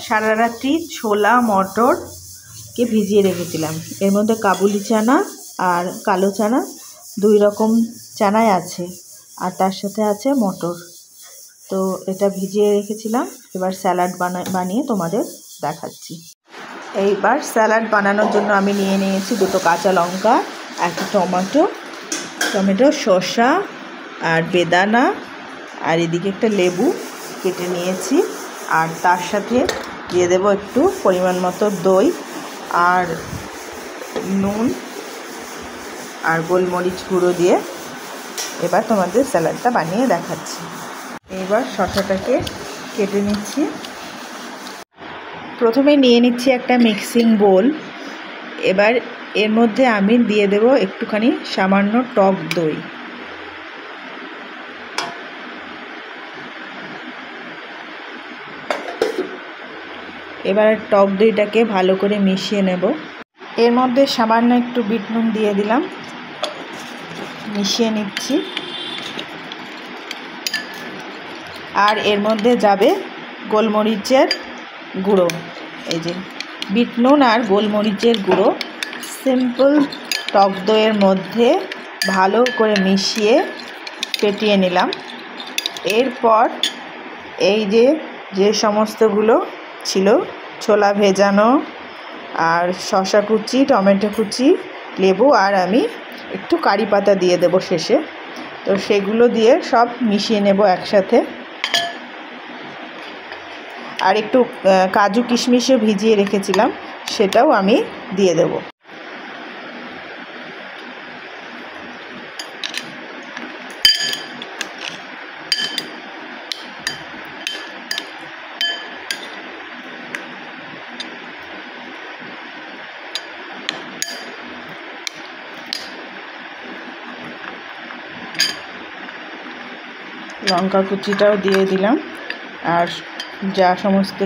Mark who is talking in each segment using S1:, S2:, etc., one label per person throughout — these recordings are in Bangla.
S1: সারা রাত্রি ছোলা মটরকে ভিজিয়ে রেখেছিলাম। এর মধ্যে কাবুলি চানা আর কালো চানা, 2 রকম চানাই আছে, আর তার সাথে আছে মটর। তো এটা ভিজিয়ে রেখেছিলাম। এবার স্যালাড বানিয়ে তোমাদের দেখাচ্ছি। এইবার স্যালাড বানানোর জন্য আমি নিয়ে নিয়েছি 2টো কাঁচা লঙ্কা, 1 টমেটো, শসা আর বেদানা, আর এদিকে একটা লেবু কেটে নিয়েছি। আর তার সাথে দিয়ে দেব একটু পরিমাণ মতো দই আর নুন আর গোলমরিচ গুঁড়ো দিয়ে এবার তোমাদের স্যালাডটা বানিয়ে দেখাচ্ছি। এবার শসাটাকে কেটে নিচ্ছি। প্রথমে নিয়ে নিচ্ছি একটা মিক্সিং বোল। এবার এর মধ্যে আমি দিয়ে দেব একটুখানি সামান্য টক দই। এবার টক দইটাকে ভালো করে মিশিয়ে নেব। এর মধ্যে সামান্য একটু বিট নুন দিয়ে দিলাম, মিশিয়ে নিচ্ছি। আর এর মধ্যে যাবে গোলমরিচের গুঁড়ো। এই যে বিট নুন আর গোলমরিচের গুঁড়ো সিম্পল টক দইয়ের মধ্যে ভালো করে মিশিয়ে ফেটিয়ে নিলাম। এরপর এই যে সমস্তগুলো ছিল, ছোলা ভেজানো আর শসা কুচি, টমেটো কুচি, লেবু, আর আমি একটু কারি পাতা দিয়ে দেব শেষে। তো সেগুলো দিয়ে সব মিশিয়ে নেব একসাথে। আর একটু কাজু কিশমিশও ভিজিয়ে রেখেছিলাম, সেটাও আমি দিয়ে দেব। লঙ্কা কুচিটাও দিয়ে দিলাম। আর যা সমস্ত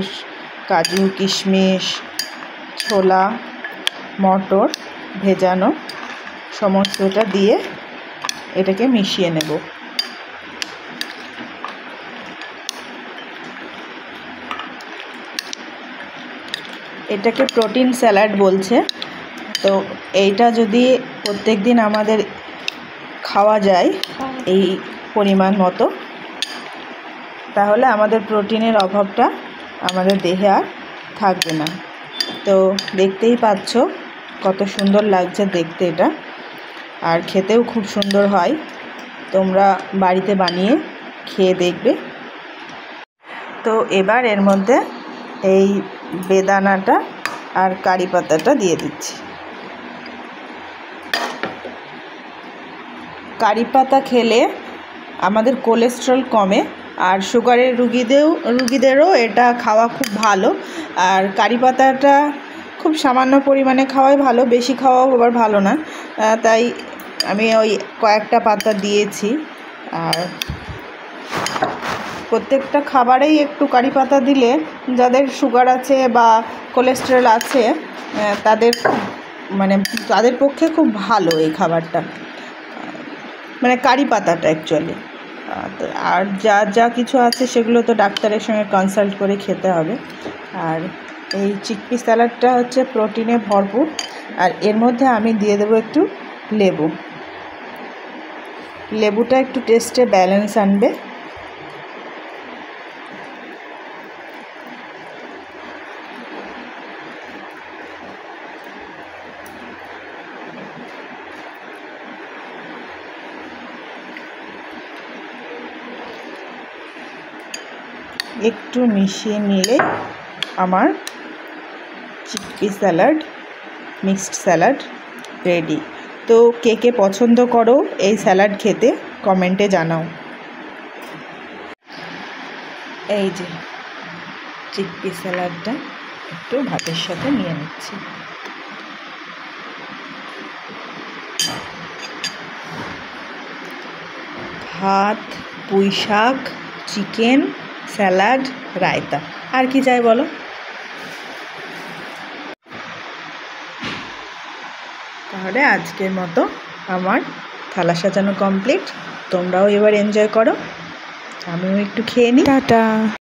S1: কাজু কিশমিশ, ছোলা মটর ভেজানো সমস্তটা দিয়ে এটাকে মিশিয়ে নেব। এটাকে প্রোটিন স্যালাড বলছে। তো এইটা যদি প্রত্যেক দিন আমাদের খাওয়া যায় এই পরিমাণ মতো, তাহলে আমাদের প্রোটিনের অভাবটা আমাদের দেহে আর থাকবে না। তো দেখতেই পাচ্ছ কত সুন্দর লাগছে দেখতে এটা, আর খেতেও খুব সুন্দর হয়। তোমরা বাড়িতে বানিয়ে খেয়ে দেখবে। তো এবার এর মধ্যে এই বেদানাটা আর কারি পাতাটা দিয়ে দিচ্ছি। কারি পাতা খেলে আমাদের কোলেস্ট্রল কমে, আর সুগারের রুগীদেরও এটা খাওয়া খুব ভালো। আর কারি পাতাটা খুব সামান্য পরিমাণে খাওয়াই ভালো, বেশি খাওয়াও আবার ভালো না। তাই আমি ওই কয়েকটা পাতা দিয়েছি। আর প্রত্যেকটা খাবারেই একটু কারি পাতা দিলে যাদের সুগার আছে বা কোলেস্টেরল আছে তাদের পক্ষে খুব ভালো এই খাবারটা, মানে কারি পাতাটা অ্যাকচুয়ালি। আর যা কিছু আছে সেগুলো তো ডাক্তারের সঙ্গে কনসাল্ট করে খেতে হবে। আর এই চিকপি স্যালাডটা হচ্ছে প্রোটিনে ভরপুর। আর এর মধ্যে আমি দিয়ে দেবো একটু লেবুটা একটু টেস্টে ব্যালেন্স আনবে। একটু মিশিয়ে নিলে আমার chickpea salad, mixed salad ready. তো কে পছন্দ করো এই স্যালাড খেতে কমেন্টে জানাও। এই যে চিকপি স্যালাডটা একটু ভাতের সাথে নিয়ে নিচ্ছি। ভাত, পুঁই শাক, চিকেন, স্যালাড, রায়তা, আর কি চাই বলো। তাহলে আজকের মতো আমার থালা সাজানো কমপ্লিট। তোমরাও এবার এনজয় করো, আমিও একটু খেয়ে নিই। টাটা।